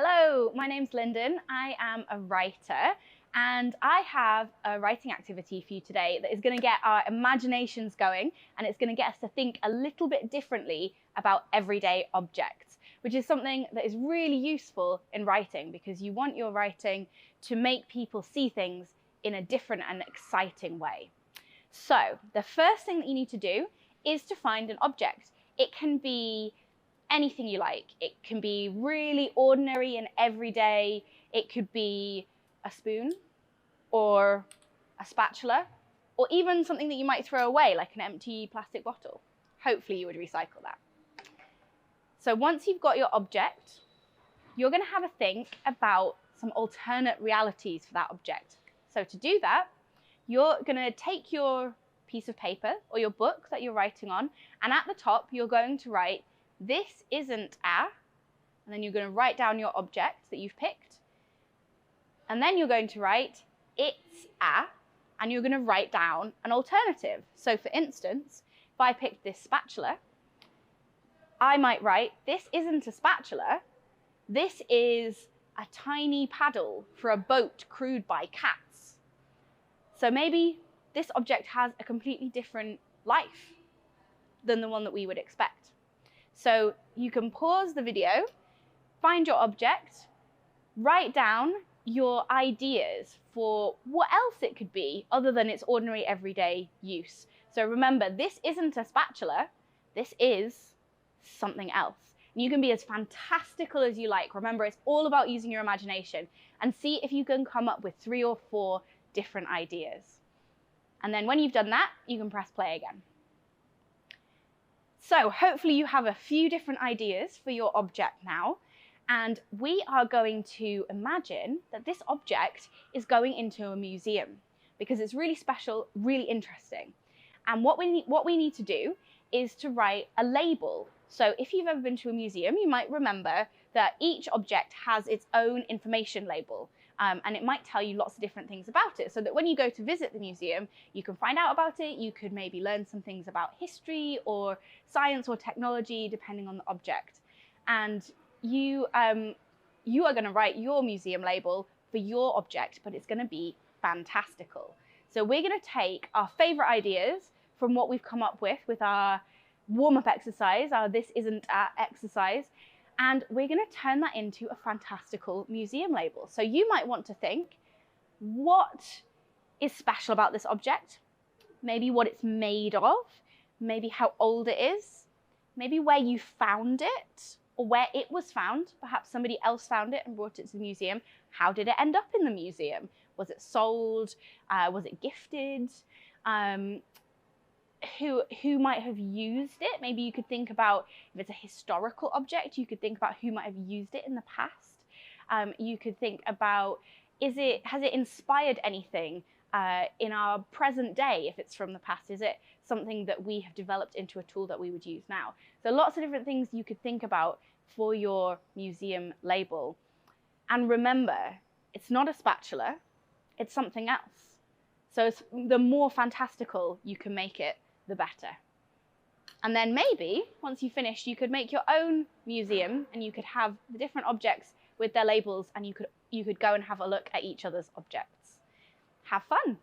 Hello, my name's Linden. I am a writer and I have a writing activity for you today that is going to get our imaginations going, and it's going to get us to think a little bit differently about everyday objects, which is something that is really useful in writing because you want your writing to make people see things in a different and exciting way. So the first thing that you need to do is to find an object. It can be anything you like. It can be really ordinary and everyday. It could be a spoon or a spatula, or even something that you might throw away, like an empty plastic bottle. Hopefully you would recycle that. So once you've got your object, you're going to have a think about some alternate realities for that object. So to do that, you're going to take your piece of paper or your book that you're writing on, and at the top you're going to write, "This isn't a," and then you're going to write down your object that you've picked, and then you're going to write, "It's a," and you're going to write down an alternative. So for instance, if I picked this spatula, I might write, "This isn't a spatula, this is a tiny paddle for a boat crewed by cats." So maybe this object has a completely different life than the one that we would expect. So you can pause the video, find your object, write down your ideas for what else it could be other than its ordinary everyday use. So remember, this isn't a spatula, this is something else. And you can be as fantastical as you like. Remember, it's all about using your imagination, and see if you can come up with 3 or 4 different ideas. And then when you've done that, you can press play again. So hopefully you have a few different ideas for your object now, and we are going to imagine that this object is going into a museum because it's really special, really interesting. And what we need to do is to write a label. So if you've ever been to a museum, you might remember that each object has its own information label. And it might tell you lots of different things about it, so that when you go to visit the museum, you can find out about it. You could maybe learn some things about history or science or technology, depending on the object. And you are going to write your museum label for your object, but it's going to be fantastical. So we're going to take our favorite ideas from what we've come up with our warm-up exercise, our "This Isn't a" exercise, and we're going to turn that into a fantastical museum label. So you might want to think, what is special about this object? Maybe what it's made of, maybe how old it is, maybe where you found it or where it was found. Perhaps somebody else found it and brought it to the museum. How did it end up in the museum? Was it sold? Was it gifted? Who might have used it? Maybe you could think about, if it's a historical object, you could think about who might have used it in the past. You could think about, has it inspired anything in our present day? If it's from the past, is it something that we have developed into a tool that we would use now? So lots of different things you could think about for your museum label. And remember, it's not a spatula, it's something else. So the more fantastical you can make it, the better. And then maybe once you finish, you could make your own museum, and you could have the different objects with their labels, and you could go and have a look at each other's objects. Have fun.